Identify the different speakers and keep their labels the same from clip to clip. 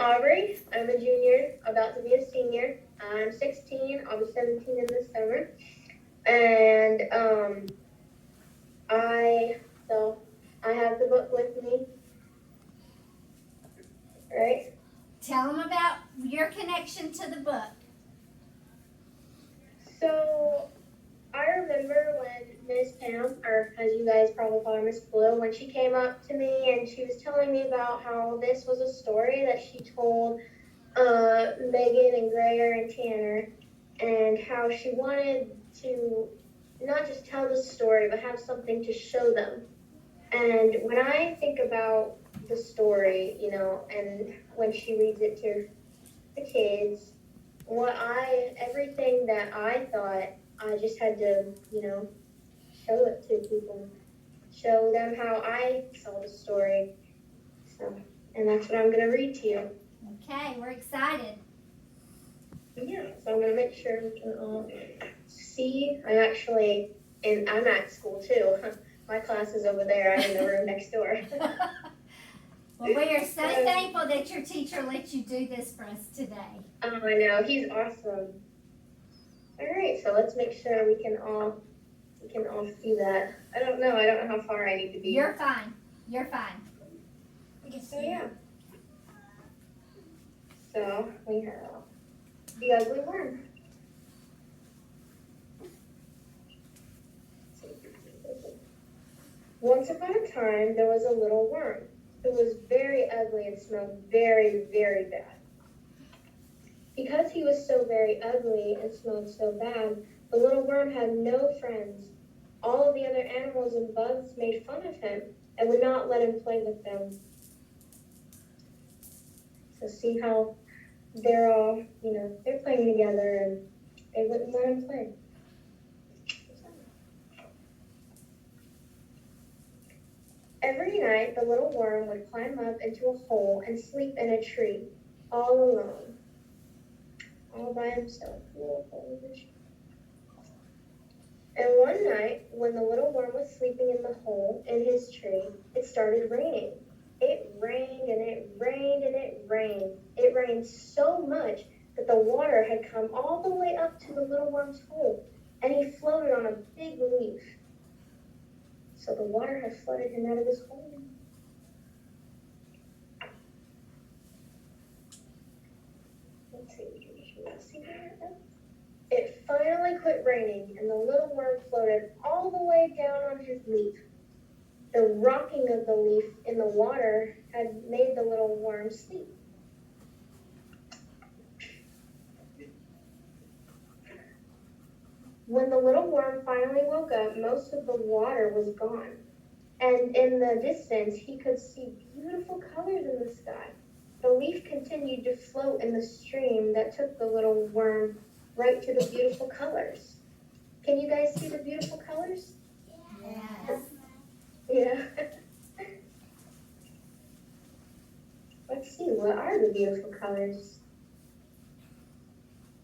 Speaker 1: Aubrey. I'm a junior, about to be a senior. I'm 16. I'll be 17 in the summer. And I so I have the book with me, right?
Speaker 2: Tell them about your connection to the book.
Speaker 1: So I remember when Miss Pam, or as you guys probably call her, Miss Blue, when she came up to me and she was telling me about how this was a story that she told Megan and Greyer and Tanner, and how she wanted to not just tell the story, but have something to show them. And when I think about the story, and when she reads it to the kids, everything that I thought, I just had to, show it to people, show them how I saw the story. So, and that's what I'm going to read to you.
Speaker 2: Okay, we're excited.
Speaker 1: Yeah, so I'm going to make sure we can all see. I'm at school too. My class is over there. I'm in the room next door.
Speaker 2: Well, we are so thankful that your teacher let you do this for us today.
Speaker 1: Oh, I know. He's awesome. All right, so let's make sure we can all see that. I don't know how far I need to be.
Speaker 2: You're fine. You're fine.
Speaker 1: So yeah. So we have the ugly worm. Once upon a time, there was a little worm who was very ugly and smelled very, very bad. Because he was so very ugly and smelled so bad, the little worm had no friends. All of the other animals and bugs made fun of him and would not let him play with them. So see how they're all, they're playing together and they wouldn't let him play. Every night, the little worm would climb up into a hole and sleep in a tree, all alone, all by himself. And one night, when the little worm was sleeping in the hole in his tree, it started raining. It rained and it rained and it rained. It rained so much that the water had come all the way up to the little worm's hole, and he floated on a big leaf. So the water had flooded him out of his hole. Let's see that. It finally quit raining, and the little worm floated all the way down on his leaf. The rocking of the leaf in the water had made the little worm sleep. When the little worm finally woke up, most of the water was gone. And in the distance, he could see beautiful colors in the sky. The leaf continued to float in the stream that took the little worm right to the beautiful colors. Can you guys see the beautiful colors?
Speaker 2: Yes.
Speaker 1: Yeah. Let's see, what are the beautiful colors?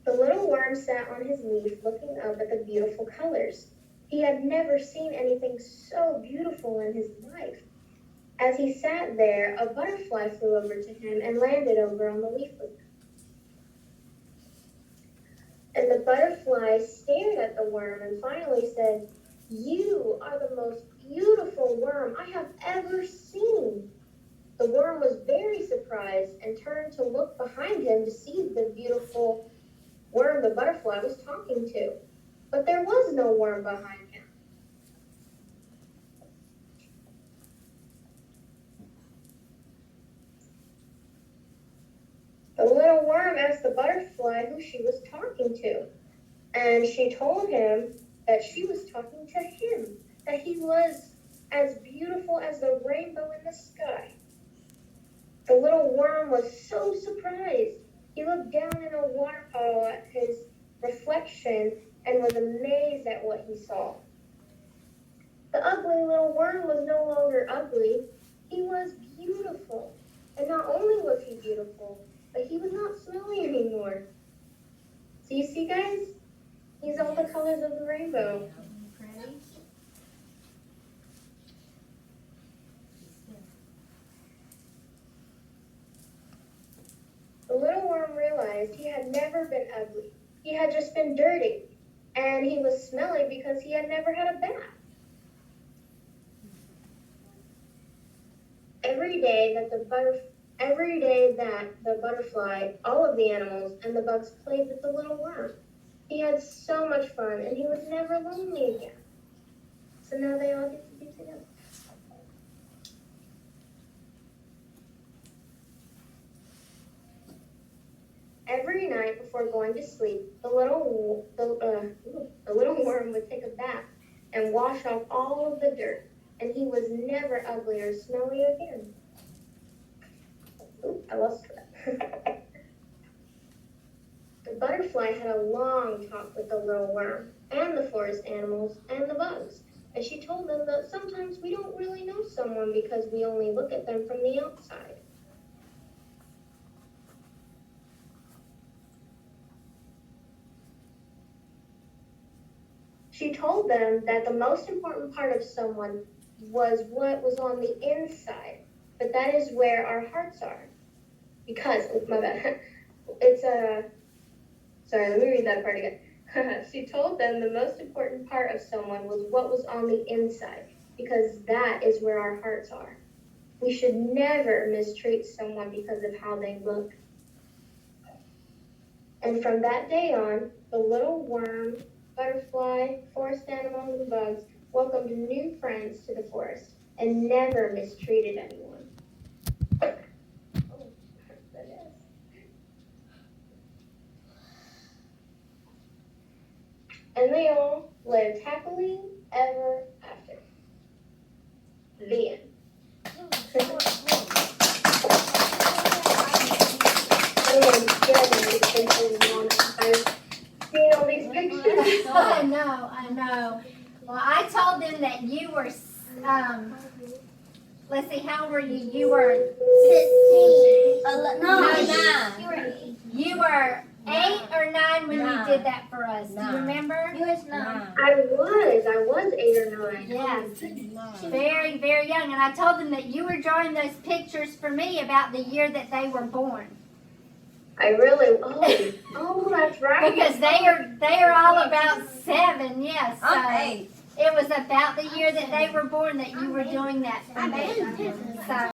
Speaker 1: The little worm sat on his leaf looking up at the beautiful colors. He had never seen anything so beautiful in his life. As he sat there, a butterfly flew over to him and landed over on the leaf with him. And the butterfly stared at the worm and finally said, "You are the most beautiful worm I have ever seen." The worm was very surprised and turned to look behind him to see the beautiful worm the butterfly was talking to. But there was no worm behind him. The little worm asked the butterfly who she was talking to, and she told him that she was talking to him, that he was as beautiful as the rainbow in the sky. The little worm was so surprised. He looked down in a water puddle at his reflection and was amazed at what he saw. The ugly little worm was no longer ugly. He was beautiful. And not only was he beautiful, but he was not smelly anymore. So you see, guys? He's all the colors of the rainbow.
Speaker 2: Pretty.
Speaker 1: realized he had never been ugly. He had just been dirty. And he was smelly because he had never had a bath. Every day that the butterfly, all of the animals, and the bugs played with the little worm. He had so much fun, and he was never lonely again. So now they all get to be together. Every night before going to sleep, the little worm would take a bath and wash off all of the dirt, and he was never ugly or smelly again. Ooh, I lost that. The butterfly had a long talk with the little worm and the forest animals and the bugs, and she told them that sometimes we don't really know someone because we only look at them from the outside. She told them that the most important part of someone was what was on the inside, but that is where our hearts are. Because, my bad, sorry, let me read that part again. She told them the most important part of someone was what was on the inside, because that is where our hearts are. We should never mistreat someone because of how they look. And from that day on, the little worm, butterfly, forest animals, and bugs welcomed new friends to the forest and never mistreated anyone. Oh, that is. And they all lived happily ever after. The end. Seeing all these pictures.
Speaker 2: I know. Well, I told them that you were, let's see, how were you? You were
Speaker 3: 15. No, 9.
Speaker 2: You were 8 or 9 when you did that for us. Do you remember?
Speaker 3: You was 9.
Speaker 1: I was 8 or 9.
Speaker 2: Yes. Very, very young. And I told them that you were drawing those pictures for me about the year that they were born.
Speaker 1: I really, oh, that's right.
Speaker 2: Because they are all about 7, yes. So
Speaker 3: I'm 8.
Speaker 2: it was about the year that they were born that you were doing that for me. So